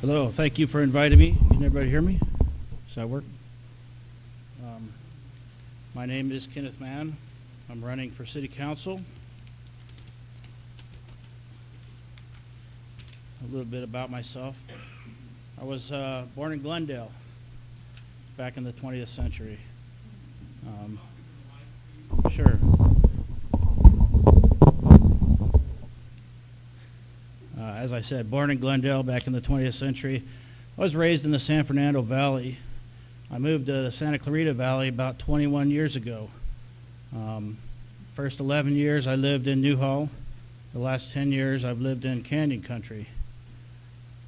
Hello, thank you for inviting me. Can everybody hear me? Does that work? My name is Kenneth Mann. I'm running for City Council. A little bit about myself. I was born in Glendale back in the 20th century. Sure. As I said, born in Glendale back in the 20th century. I was raised in the San Fernando Valley. I moved to the Santa Clarita Valley about 21 years ago. First 11 years I lived in Newhall. The last 10 years I've lived in Canyon Country.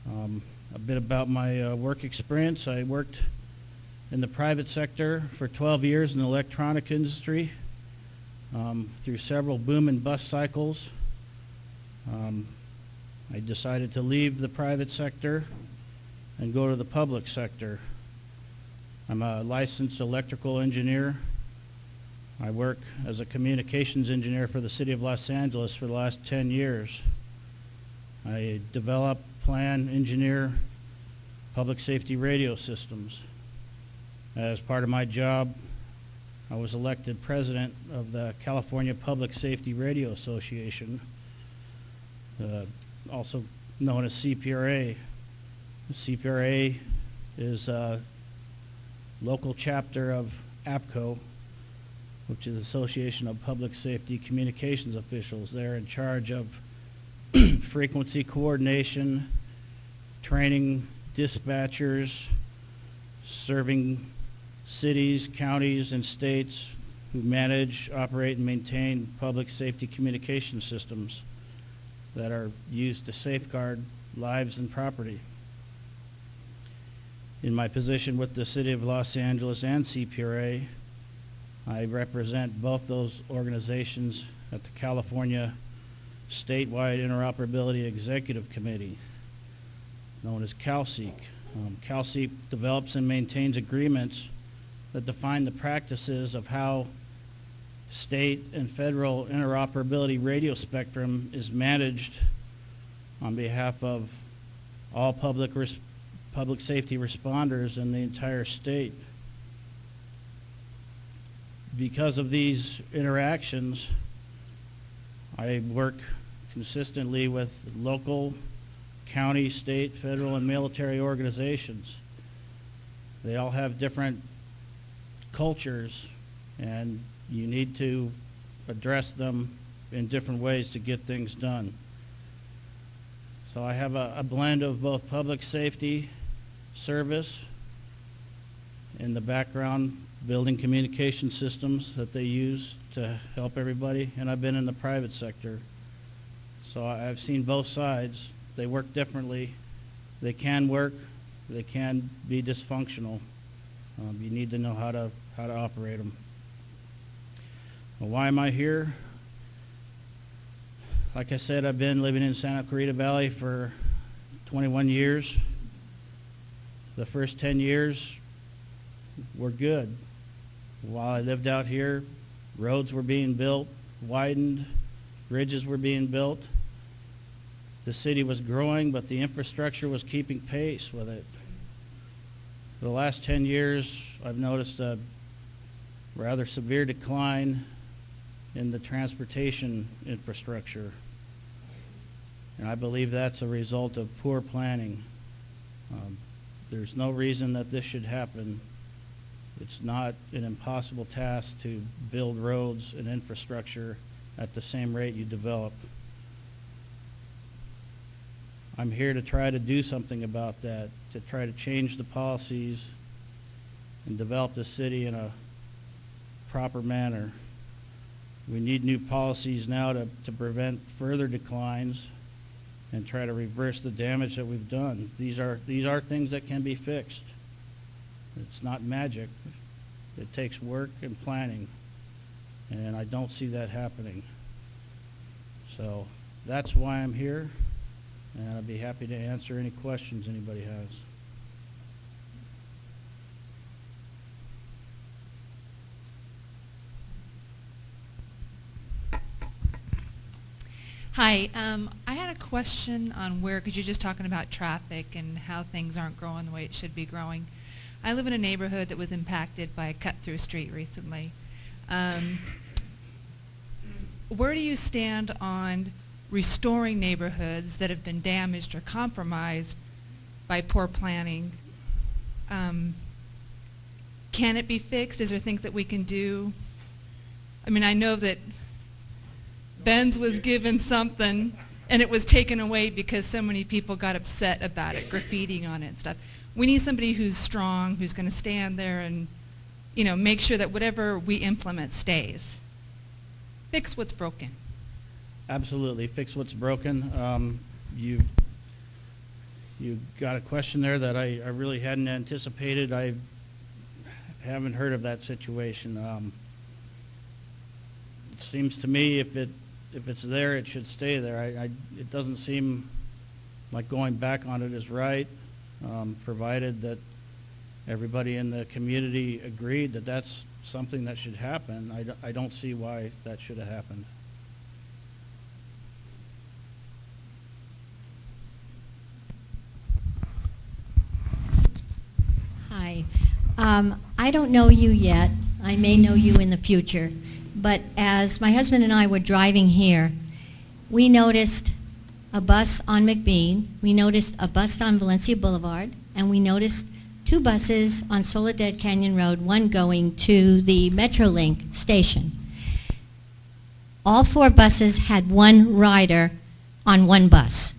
A bit about my work experience. I worked in the private sector for 12 years in the electronic industry through several boom and bust cycles. I decided to leave the private sector and go to the public sector. I'm a licensed electrical engineer. I work as a communications engineer for the City of Los Angeles for the last 10 years. I develop, plan, engineer public safety radio systems. As part of my job, I was elected president of the California Public Safety Radio Association, also known as CPRA. The CPRA is a local chapter of APCO, which is Association of Public Safety Communications Officials. They're in charge of frequency coordination, training dispatchers, serving cities, counties, and states who manage, operate, and maintain public safety communication systems that are used to safeguard lives and property. In my position with the City of Los Angeles and CPRA, I represent both those organizations at the California Statewide Interoperability Executive Committee, known as CalCEC. CalCEC develops and maintains agreements that define the practices of how state and federal interoperability radio spectrum is managed on behalf of all public safety responders in the entire state. Because of these interactions, I work consistently with local, county, state, federal, and military organizations. They all have different cultures, and you need to address them in different ways to get things done. So I have a blend of both public safety, service, in the background, building communication systems that they use to help everybody, and I've been in the private sector. So I've seen both sides. They work differently. They can work. They can be dysfunctional. You need to know how to operate them. Well, why am I here? Like I said, I've been living in Santa Clarita Valley for 21 years. The first 10 years were good. While I lived out here, roads were being built, widened, bridges were being built. The city was growing, but the infrastructure was keeping pace with it. For the last 10 years, I've noticed a rather severe decline in the transportation infrastructure. And I believe that's a result of poor planning. There's no reason that this should happen. It's not an impossible task to build roads and infrastructure at the same rate you develop. I'm here to try to do something about that, to try to change the policies and develop the city in a proper manner. We need new policies now to prevent further declines and try to reverse the damage that we've done. These are things that can be fixed. It's not magic. It takes work and planning, and I don't see that happening. So that's why I'm here, and I'd be happy to answer any questions anybody has. Hi, I had a question on where, because you're just talking about traffic and how things aren't growing the way it should be growing. I live in a neighborhood that was impacted by a cut-through street recently. Where do you stand on restoring neighborhoods that have been damaged or compromised by poor planning? Can it be fixed? Is there things that we can do? I mean, I know that Ben's was given something and it was taken away because so many people got upset about it, graffitiing on it and stuff. We need somebody who's strong, who's going to stand there and, you know, make sure that whatever we implement stays. Fix what's broken. Absolutely, fix what's broken. You got a question there that I really hadn't anticipated. I haven't heard of that situation. It seems to me if it's there, it should stay there. It doesn't seem like going back on it is right, provided that everybody in the community agreed that that's something that should happen. I don't see why that should have happened. Hi. I don't know you yet. I may know you in the future. But as my husband and I were driving here, we noticed a bus on McBean, we noticed a bus on Valencia Boulevard, and we noticed 2 buses on Soledad Canyon Road, one going to the Metrolink station. All 4 buses had 1 rider on 1 bus.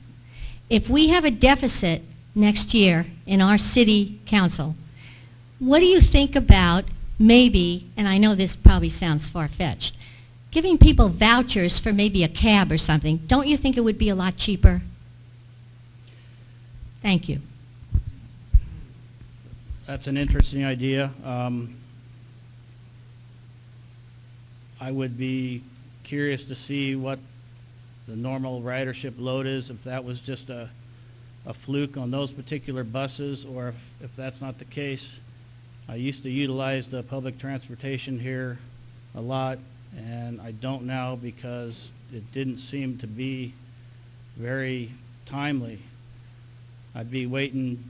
If we have a deficit next year in our city council, what do you think about maybe, and I know this probably sounds far-fetched, giving people vouchers for maybe a cab or something? Don't you think it would be a lot cheaper? Thank you. That's an interesting idea. I would be curious to see what the normal ridership load is, if that was just a fluke on those particular buses, or if that's not the case. I used to utilize the public transportation here a lot, and I don't now because it didn't seem to be very timely. I'd be waiting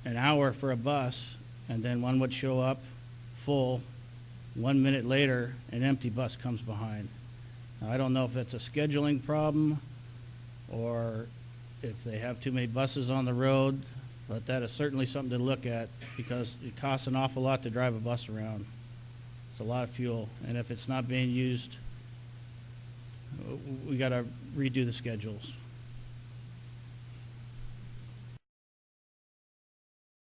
an hour for a bus, and then one would show up full. 1 minute later, an empty bus comes behind. Now, I don't know if it's a scheduling problem or if they have too many buses on the road, but that is certainly something to look at because it costs an awful lot to drive a bus around. It's a lot of fuel, and if it's not being used, we got to redo the schedules.